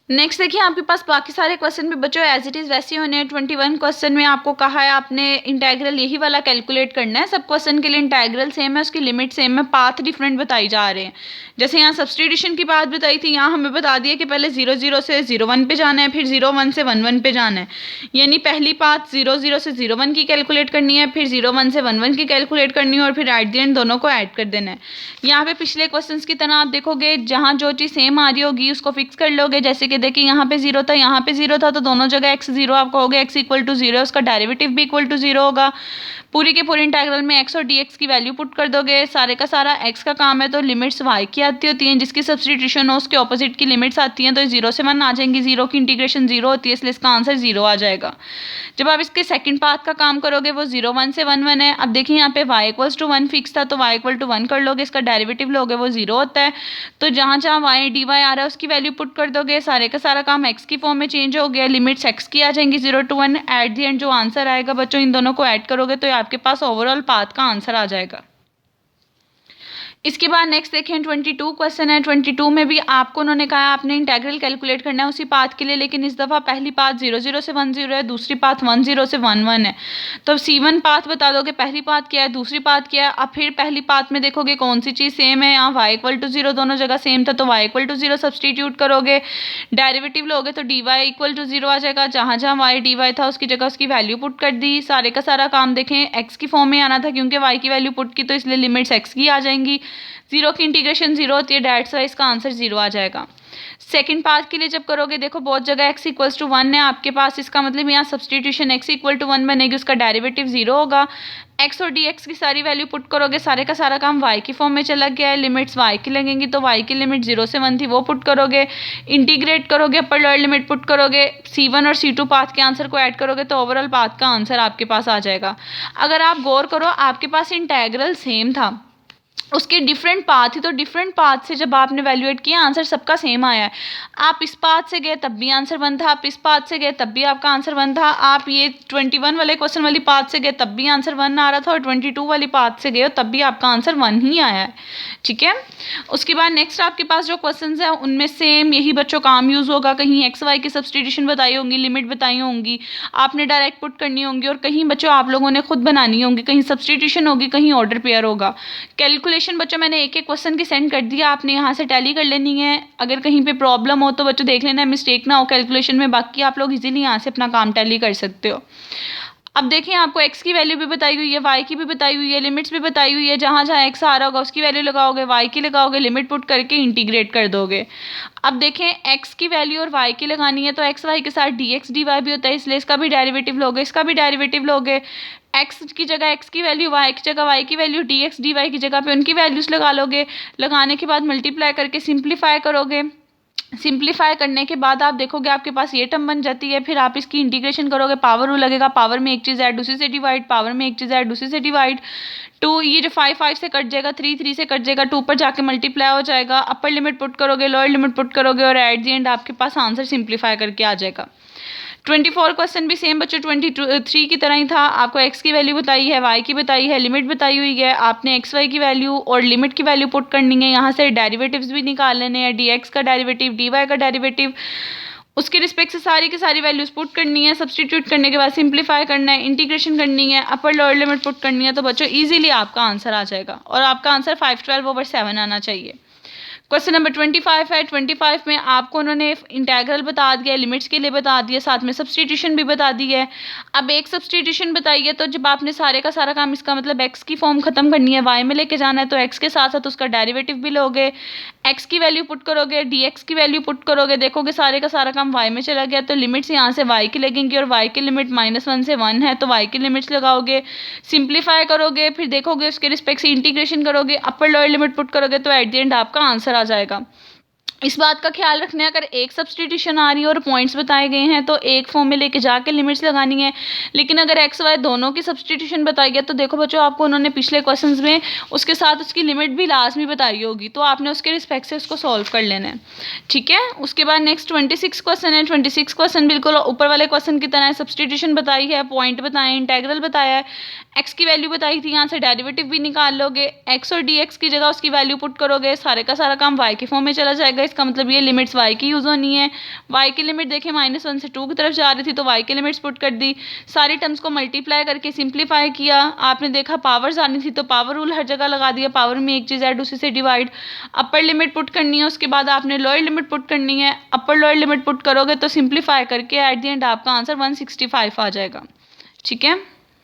Next देखिए आपके पास बाकी सारे क्वेश्चन भी बच्चों एज इट इज़ वैसे ही होने हैं। 21 क्वेश्चन में आपको कहा है आपने इंटेग्रल यही वाला कैलकुलेट करना है। सब क्वेश्चन के लिए इंटेग्रल सेम है, उसकी लिमिट सेम है, पाथ डिफरेंट बताई जा रहे हैं। जैसे यहाँ सब्सटीट्यूशन की बात बताई थी, यहाँ हमें बता दिया कि पहले 0 0 से 0 1 पे जाना है, फिर 0 1 से 1 1 पे जाना है। यानी पहली पाथ 0 0 से 0 1 की कैलकुलेट करनी है, फिर 0 1 से 1 1 की कैलकुलेट करनी है, और फिर एट द एंड दोनों को ऐड कर देना है। यहाँ पे पिछले क्वेश्चन की तरह आप देखोगे जहाँ जो चीज़ सेम आ रही होगी उसको फिक्स कर लोगे। जैसे कि देखिए यहाँ पे 0 था, यहाँ पे 0 था, तो दोनों जगह x 0 आप कहोगे x इक्वल टू 0 है, उसका डेरिवेटिव भी इक्वल टू 0 होगा। पूरी के पूरी इंटीग्रल में x और dx की वैल्यू पुट कर दोगे। सारे का सारा x का काम है तो लिमिट्स y की आती होती हैं, जिसकी सब्सटीट्यूशन हो उसके ऑपोजिट की लिमिट्स आती हैं। तो 0 से 1 आ जाएंगी, 0 की इंटीग्रेशन 0 होती है, इसलिए इसका आंसर 0 आ जाएगा। जब आप इसके सेकंड पाथ का काम करोगे वो 0 1 से 1 1 है। अब देखिए यहाँ पे y इक्वल्स टू 1 फिक्स था, तो y इक्वल टू 1 कर लोगे, इसका डेरिवेटिव लोगे वो 0 होता है। तो जहाँ जहाँ y dy आ रहा है उसकी वैल्यू पुट कर दोगे। सारे का सारा काम x की फॉर्म में चेंज हो गया, लिमिट्स x की आ जाएंगी 0 to 1। एट द एंड जो आंसर आएगा बच्चों इन दोनों को ऐड करोगे तो आपके पास ओवरऑल पाथ का आंसर आ जाएगा। इसके बाद नेक्स्ट देखें 22 क्वेश्चन है। 22 में भी आपको उन्होंने कहा आपने इंटेग्रल कैलकुलेट करना है उसी पाथ के लिए, लेकिन इस दफ़ा पहली पाथ 0 0 से 1 0 है, दूसरी पाथ 1 0 से 1 1 है। तो C1 पाथ बता दोगे पहली पाथ क्या है, दूसरी पाथ क्या है। अब फिर पहली पाथ में देखोगे कौन सी चीज़ सेम है। यहाँ y इक्वल टू 0 दोनों जगह सेम था, तो y इक्वल टू 0 सब्सटीट्यूट करोगे, डेरिवेटिव लोगे तो dy इक्वल टू 0 आ जाएगा। जहाँ जहाँ y dy था उसकी जगह उसकी वैल्यू पुट कर दी। सारे का सारा काम देखें x की फॉर्म में आना था, क्योंकि y की वैल्यू पुट की तो इसलिए लिमिट्स x की आ जाएंगी। 0 की इंटीग्रेशन 0 होती है, डेट्स वाइज इसका आंसर 0 आ जाएगा। सेकंड पाथ के लिए जब करोगे देखो बहुत जगह x इक्वल्स टू 1 है आपके पास, इसका मतलब यहाँ सब्सटीट्यूशन x इक्वल टू 1 बनेगी, उसका डेरिवेटिव 0 होगा। x और dx की सारी वैल्यू पुट करोगे, सारे का सारा काम y की फॉर्म में चला गया है, लिमिट्स y की लगेंगी, तो y की लिमिट 0 से 1 थी वो पुट करोगे, इंटीग्रेट करोगे, अपर लोअर लिमिट पुट करोगे, C1 और C2 पाथ के आंसर को ऐड करोगे तो ओवरऑल पाथ का आंसर आपके पास आ जाएगा। अगर आप गौर करो आपके पास इंटेग्रल सेम था, उसके डिफरेंट पाथ थी, तो डिफरेंट पाथ से जब आपने वैल्यूएट किया आंसर सबका सेम आया है। आप इस पाथ से गए तब भी आंसर 1 था, आप इस पाथ से गए तब भी आपका आंसर 1 था, आप ये 21 वाले क्वेश्चन वाली पाथ से गए तब भी आंसर 1 आ रहा था, और 22 वाली पाथ से गए हो तब भी आपका आंसर 1 ही आया है। ठीक है, उसके बाद नेक्स्ट आपके पास जो क्वेश्चन है उनमें सेम यही बच्चों काम यूज़ होगा। कहीं एक्स वाई की सब्सटीट्यूशन बताई होंगी, लिमिट बताई होंगी, आपने डायरेक्ट पुट करनी होंगी, और कहीं बच्चों आप लोगों ने खुद बनानी होंगी, कहीं सब्सटीट्यूशन होगी, कहीं ऑर्डर पेयर होगा। कैलकुलेशन बच्चों मैंने एक एक क्वेश्चन की सेंड कर दिया, आपने यहाँ से टैली कर लेनी है। अगर कहीं पे प्रॉब्लम हो तो बच्चों देख लेना है मिस्टेक ना हो कैलकुलेशन में, बाकी आप लोग इजीली यहाँ से अपना काम टैली कर सकते हो। अब देखिए आपको x की वैल्यू भी बताई हुई है, y की भी बताई हुई है, लिमिट्स भी बताई हुई है। जहाँ जहाँ x आ रहा होगा उसकी वैल्यू लगाओगे, y की लगाओगे, लिमिट पुट करके इंटीग्रेट कर दोगे। अब देखें x की वैल्यू और y की लगानी है, तो x y के साथ dx dy भी होता है, इसलिए इसका भी डेरिवेटिव लोगे, इसका भी डेरिवेटिव लोगे। x की जगह x की वैल्यू, y की जगह y की वैल्यू, dx dy की जगह पे उनकी वैल्यूज़ लगा लोगे। लगाने के बाद मल्टीप्लाई करके सिंप्लीफाई करोगे। सिंप्लीफाई करने के बाद आप देखोगे आपके पास ये टर्म बन जाती है। फिर आप इसकी इंटीग्रेशन करोगे, पावर रूल लगेगा, पावर में एक चीज़ ऐड उसी से डिवाइड, पावर में एक चीज़ ऐड उसी से डिवाइड। 2 ये जो 5 5 से कट जाएगा, 3 3 से कट जाएगा, 2 पर जाके मल्टीप्लाई हो जाएगा। अपर लिमिट पुट करोगे, लोअर लिमिट पुट करोगे, और एट द एंड आपके पास आंसर सिंप्लीफाई करके आ जाएगा। 24 क्वेश्चन भी सेम बच्चों 23 की तरह ही था। आपको x की वैल्यू बताई है, y की बताई है, लिमिट बताई हुई है, आपने x y की वैल्यू और लिमिट की वैल्यू पुट करनी है। यहाँ से डेरिवेटिव्स भी निकाल लेने हैं, dx का डेरिवेटिव, dy का डेरिवेटिव, उसके रिस्पेक्ट से सारी की सारी वैल्यूज पुट करनी है। सब्सटीट्यूट करने के बाद सिंप्लीफाई करना है, इंटीग्रेशन करनी है, अपर लोअर लिमिट पुट करनी है, तो बच्चों इजीली आपका आंसर आ जाएगा, और आपका आंसर 512/7 आना चाहिए। क्वेश्चन नंबर 25 है। 25 में आपको उन्होंने इंटेग्रल बता दिया, लिमिट्स के लिए बता दिया, साथ में सब्सटीट्यूशन भी बता दी है। अब एक सब्सटीट्यूशन बताई है, तो जब आपने सारे का सारा काम, इसका मतलब x की फॉर्म खत्म करनी है, y में लेके जाना है, तो x के साथ साथ उसका डेरिवेटिव भी लोगे, x की वैल्यू पुट करोगे, dx की वैल्यू पुट करोगे, देखोगे सारे का सारा काम y में चला गया, तो लिमिट्स यहाँ से y की लगेंगी, और y की लिमिट -1 से 1 है, तो y की लिमिट्स लगाओगे, सिंप्लीफाई करोगे, फिर देखोगे उसके रिस्पेक्ट से इंटीग्रेशन करोगे, अपर लोअर लिमिट पुट करोगे, तो एट द एंड आपका आंसर आ जाएगा। इस बात का ख्याल रखना है, अगर एक सब्सटीट्यूशन आ रही है और पॉइंट्स बताए गए हैं तो एक फॉर्म में लेके जाके लिमिट्स लगानी है, लेकिन अगर एक्स वाई दोनों की सब्सटीट्यूशन बताई गया तो देखो बच्चों आपको उन्होंने पिछले क्वेश्चंस में उसके साथ उसकी लिमिट भी लास्ट में बताई होगी, तो आपने उसके रिस्पेक्ट से उसको सॉल्व कर लेना है। ठीक है, उसके बाद नेक्स्ट 26 क्वेश्चन है। 26 क्वेश्चन बिल्कुल ऊपर वाले क्वेश्चन की तरह है, सब्सटीट्यूशन बताई है, पॉइंट बताए, इंटेग्रल बताया है, एक्स की वैल्यू बताई थी, यहाँ से डेरिवेटिव भी निकाल लोगे, एक्स और डी एक्स की जगह उसकी वैल्यू पुट करोगे, सारे का सारा काम वाई के फॉर्म में चला जाएगा। इसका मतलब ये लिमिट्स वाई की यूज़ होनी है। वाई की लिमिट देखें -1 से 2 की तरफ जा रही थी तो वाई की लिमिट्स पुट कर दी, सारी टर्म्स को मल्टीप्लाई करके सिंप्लीफाई किया, आपने देखा पावर्स आनी थी तो पावर रूल हर जगह लगा दिया, पावर में एक चीज़ ऐड उसी से डिवाइड। अपर लिमिट पुट करनी है, उसके बाद आपने लोअर लिमिट पुट करनी है, अपर लोअर लिमिट पुट करोगे तो सिंप्लीफाई करके एट द एंड आपका आंसर 165 आ जाएगा। ठीक है।